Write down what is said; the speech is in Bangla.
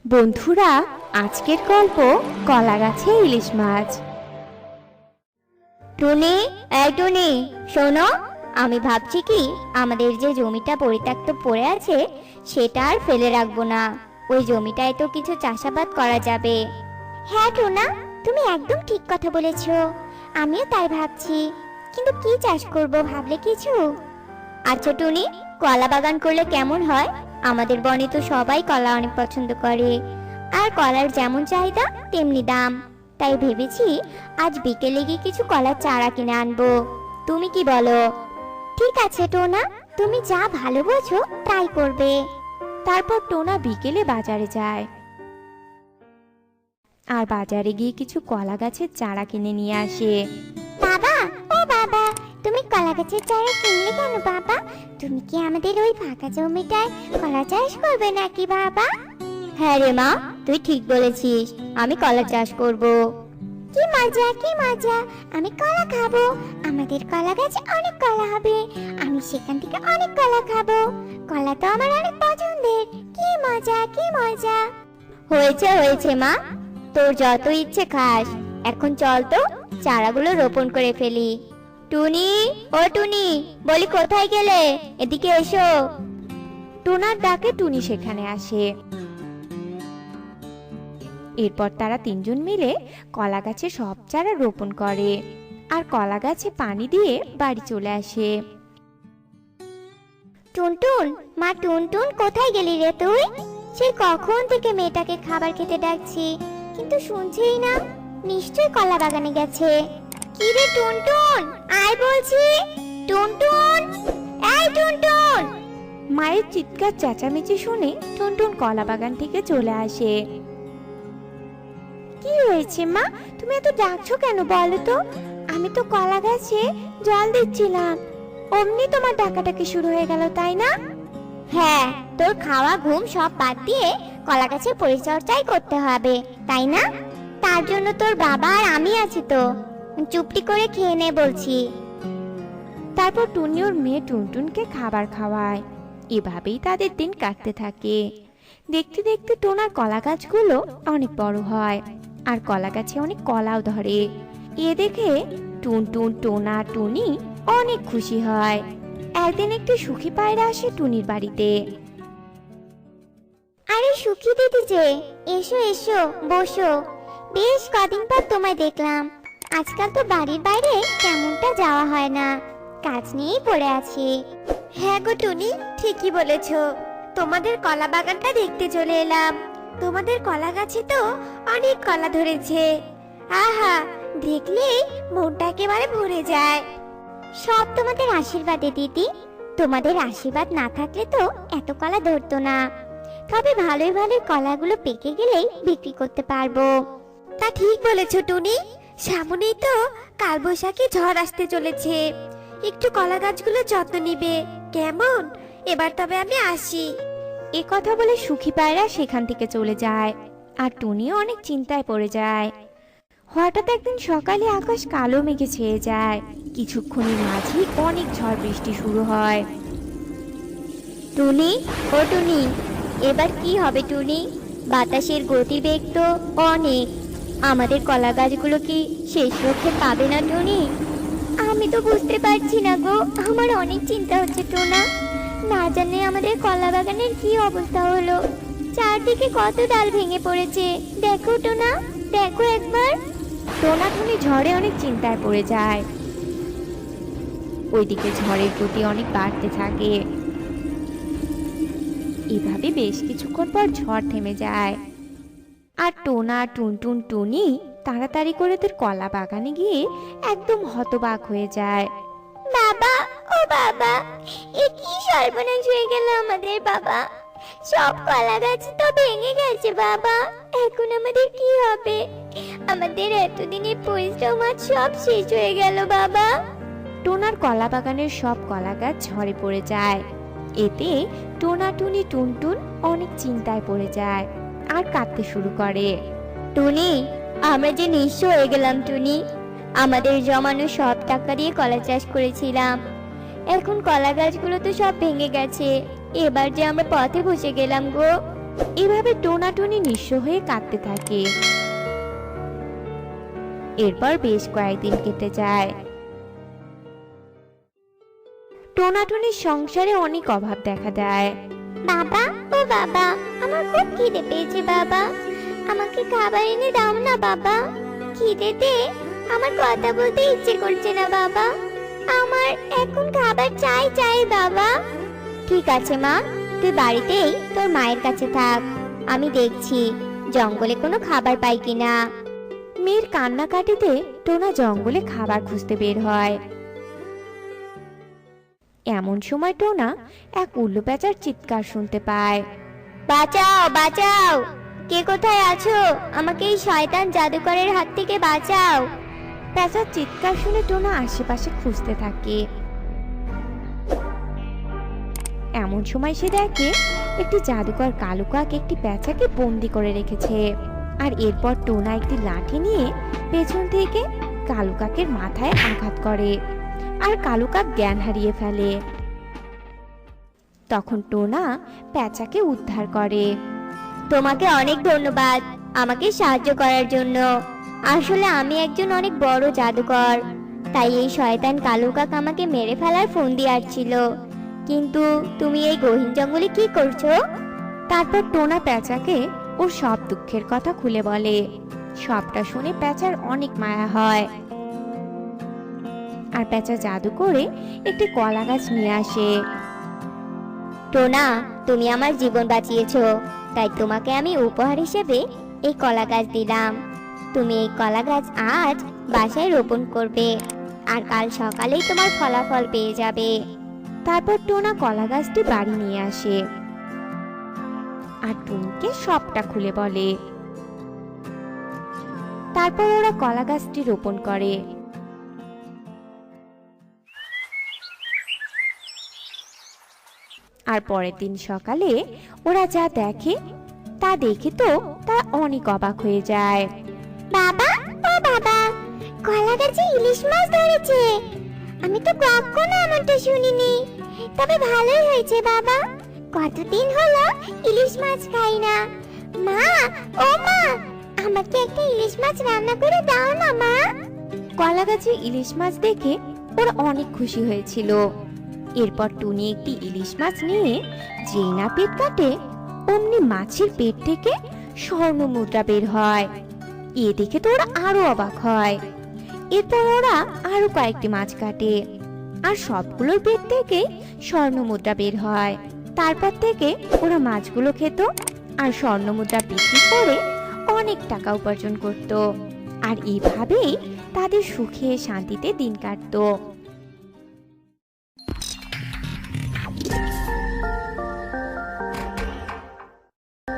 বন্ধুরা, আজকের গল্প কলা গাছে ইলিশ মাছ। টুনি, এই টুনি, শোনো। আমি ভাবছি কি, আমাদের যে জমিটা পরিত্যক্ত পড়ে আছে সেটা আর ফেলে রাখবো না। ওই জমিটায় তো কিছু চাষাবাদ করা যাবে। হ্যাঁ টুনা, তুমি একদম ঠিক কথা বলেছো। আমিও তাই ভাবছি, কিন্তু কি চাষ করব ভাবলে কিছু? আচ্ছা টুনি, কলা বাগান করলে কেমন হয়? আমাদের বনে তো সবাই কলা অনেক পছন্দ করে, আর কলার যেমন চাহিদা তেমনি দাম। তাই ভেবেছি আজ বিকেলে গিয়ে কিছু কলার চারা কিনে আনবো। তুমি কি বলো? ঠিক আছে টোনা, তুমি যা ভালো বোঝো তাই করবে। তারপর টোনা বিকেলে বাজারে যায়, আর বাজারে গিয়ে কিছু কলা গাছের চারা কিনে নিয়ে আসে। বাবা, ও বাবা, তুমি কলা গাছের চারা কিনলে কেন বাবা? তুমি কি আমাদের ওই ফাঁকা জমিটায় কলা চাষ করবে নাকি বাবা? হ্যাঁ রে মা, তুই ঠিক বলেছিস, আমি কলা চাষ করব। কি মজা, কি মজা! আমি কলা খাবো। আমাদের কলা গাছে অনেক কলা হবে, আমি সেখান থেকে অনেক কলা খাবো। কলা তো আমার অনেক পছন্দের। কি মজা, কি মজা! হয়েছে হয়েছে মা, তোর যত ইচ্ছে খাস। এখন চল তো চারাগুলো রোপণ করে ফেলি। টুনি, ও টুনি, বলি কোথায় গেলে? এদিকে এসো। টোনার ডাকে টুনি সেখানে আসে। এরপর তারা তিনজন মিলে কলা গাছে সব চারা রোপণ করে, আর কলা গাছে পানি দিয়ে বাড়ি চলে আসে। টুনটুন, মা টুনটুন, কোথায় গেলি রে তুই? সেই কখন থেকে মেয়েটাকে খাবার খেতে ডাকছি, কিন্তু শুনছেই না। নিশ্চয় কলা বাগানে গেছে। কি রে টুনটুন, আয় বলছি। টুনটুন, এই টুনটুন! মায়ের চিৎকার চেঁচামেচি শুনে টুনটুন কলা বাগান থেকে চলে আসে। কি হয়েছে মা, তুমি এত ডাকছো কেন বলো তো? আমি তো কলা গাছে জল দিচ্ছিলাম, অমনি তোমার ডাকাডাকি শুরু হয়ে গেল, তাই না? হ্যাঁ, তোর খাওয়া ঘুম সব বাদ দিয়ে কলা গাছের পরিচর্যাই করতে হবে, তাই না? তার জন্য তোর বাবা আর আমি আছি তো। চুপটি করে খেয়ে নে বলছি। তারপর টুনি ওর মেয়ে টুনটুনকে খাবার খাওয়ায়। এভাবেই তাদের দিন কাটতে থাকে। দেখতে দেখতে টোনার কলা গাছগুলো অনেক বড় হয়, আর কলা গাছে অনেক কলাও ধরে। এ দেখে টুনটুন, টোনা, টুনি অনেক খুশি হয়। একদিন একটি সুখী পায়রা আসে টুনির বাড়িতে। আরে সুখী দিদি যে, এসো এসো, বসো। বেশ কদিন পর তোমায় দেখলাম। আজকাল তো বাড়ির বাইরে কেমনটা যাওয়া হয় না, কাজ নিয়েই পড়ে আছি। হ্যাঁ গো টুনি, ঠিকই বলেছো। তোমাদের কলা বাগানটা দেখতে চলে এলাম। তোমাদের কলা গাছে তো অনেক কলা ধরেছে। আহা, দেখলেই মনটা একেবারে ভরে যায়। সব তোমাদের আশীর্বাদে দিদি। তোমাদের আশীর্বাদ না থাকলে তো এত কলা ধরতো না। তবে ভালোই ভালোই কলাগুলো পেকে গেলেই বিক্রি করতে পারবো। তা ঠিক বলেছো টুনি, সামনেই তো কালবৈশাখী ঝড় আসতে চলেছে। একটু কলা গাছগুলো যত্ন নিবে কেমন? এবার তবে আমি আসি। এ কথা বলে সুখী পায়রা সেখান থেকে চলে যায়, আর টুনিও অনেক চিন্তায় পড়ে যায়। হঠাৎ একদিন সকালে আকাশ কালো মেঘে ছেয়ে যায়। কিছুক্ষণের মাঝেই অনেক ঝড় বৃষ্টি শুরু হয়। টুনি, ও টুনি, এবার কি হবে টুনি? বাতাসের গতিবেগ তো অনেক। আমাদের কলা গাছগুলো কি শেষ রক্ষে পাবে না টুনি? আমি তো বুঝতে পারছি না গো, আমার অনেক চিন্তা হচ্ছে টোনা। না জানি আমাদের কলা বাগানের কি অবস্থা হলো। চারদিকে কত ডাল ভেঙে পড়েছে, দেখো টোনা, দেখো একবার। টোনা টুনি ঝড়ে অনেক চিন্তায় পড়ে যায়। ওইদিকে ঝড়ের গতি অনেক বাড়তে থাকে। এভাবে বেশ কিছুক্ষণ পর ঝড় থেমে যায়, আর টোনা, টুনটুন, টুনি তাড়াতাড়ি করে তার কলা বাগানে গিয়ে একদম হতবাক হয়ে যায়। বাবা, ও বাবা, এ কি সর্বনাশ হয়ে গেল আমাদের বাবা! সব কলা গাছ তো ভেঙে গেছে বাবা। এখন আমাদের কি হবে? আমাদের এতদিনের পরিশ্রম আজ সব শেষ হয়ে গেল বাবা। টোনার কলা বাগানের সব কলা গাছ ঝরে পড়ে যায়। এতে টোনা, টুনি, টুনটুন অনেক চিন্তায় পড়ে যায় আর কাঁদতে শুরু করে। টুনি, আমরা যে নিঃস্ব হয়ে গেলাম টুনি। আমাদের জমানো সব টাকা দিয়ে কলা চাষ করেছিলাম, এখন কলা গাছগুলো তো সব ভেঙে গেছে। এবার যে আমরা পথে বসে গেলাম গো। এভাবে টোনাটুনি নিঃস্ব হয়ে কাঁদতে থাকে। এরপর বেশ কয়েকদিন কেটে যায়। টোনাটুনির সংসারে অনেক অভাব দেখা দেয়। বাবা, ও বাবা, আমার খুব খিদে পেয়েছে বাবা, আমাকে খাবার এনে দাও না বাবা। খিদেতে আমার কথা বলতে ইচ্ছে করছে না বাবা, আমার এখন খাবার চাই চাই বাবা। ঠিক আছে মা, তুই বাড়িতেই তোর মায়ের কাছে থাক, আমি দেখছি জঙ্গলে কোনো খাবার পাই কিনা। মেয়ের কান্নাকাটিতে টোনা জঙ্গলে খাবার খুঁজতে বের হয়। এমন সময় টোনা এক উল্লু পেঁচার চিৎকার শুনতে পায়। বাঁচাও বাঁচাও, কে কোথায় আছো? আমাকে এই শয়তান জাদুকরের হাত থেকে বাঁচাও। পেঁচার চিৎকার শুনে টোনা আশেপাশে খুঁজতে থাকে। এমন সময় সে দেখে একটি জাদুকর কালো কাক একটি পেঁচাকে বন্দি করে রেখেছে। আর এরপর টোনা একটি লাঠি নিয়ে পেছন থেকে কালো কাকের মাথায় আঘাত করে, আর কালো কাক জ্ঞান হারিয়ে ফেলে। তখন টোনা পেঁচাকে উদ্ধার করে। তোমাকে অনেক ধন্যবাদ আমাকে সাহায্য করার জন্য। আসলে আমি একজন অনেক বড় জাদুকর, তাই এই শয়তান কালো কাক আমাকে মেরে ফেলার ফন্দি আসছিল। কিন্তু তুমি এই গহীন জঙ্গলে কি করছো? তারপর টোনা পেঁচাকে ওর সব দুঃখের কথা খুলে বলে। সবটা শুনে পেঁচার অনেক মায়া হয়, আর পেঁচা জাদু করে একটি কলা গাছ নিয়ে আসে। টোনা, তুমি আমার জীবন বাঁচিয়েছো, তাই তোমাকে আমি উপহার হিসেবে এই কলা গাছ দিলাম। তুমি এই কলা গাছ আজ বাসায় রোপণ করবে, আর কাল সকালেই তোমার ফলাফল পেয়ে যাবে। তারপর টোনা কলা গাছটি বাড়ি নিয়ে আসে আর টুনিকে সবটা খুলে বলে। তারপর ওরা কলা গাছটি রোপণ করে। আর পরের দিন সকালে ওরা যা দেখে তা দেখে তো তারা অনেক অবাক হয়ে যায়। বাবা, ও বাবা, কলা গাছে ইলিশ মাছ ধরেছে। আমি তো কখনো এমনটা শুনিনি। তবে ভালোই হয়েছে বাবা, কতদিন হলো ইলিশ মাছ খাই না। মা, ও মা, আমাকে একটা ইলিশ মাছ রান্না করে দাও না মা। কলা গাছে ইলিশ মাছ দেখে ওরা অনেক খুশি হয়েছিল। এরপর টুনি একটি ইলিশ মাছ নিয়ে যেই না পেট কাটে, অমনি মাছের পেট থেকে স্বর্ণ মুদ্রা বের হয়। এ দেখে তো ওরা আরো অবাক হয়। এরপর ওরা আরো কয়েকটি মাছ কাটে, আর সবগুলোর পেট থেকে স্বর্ণ মুদ্রা বের হয়। তারপর থেকে ওরা মাছগুলো খেত, আর স্বর্ণ মুদ্রা বিক্রি করে অনেক টাকা উপার্জন করত। আর এইভাবেই তাদের সুখে শান্তিতে দিন কাটতো।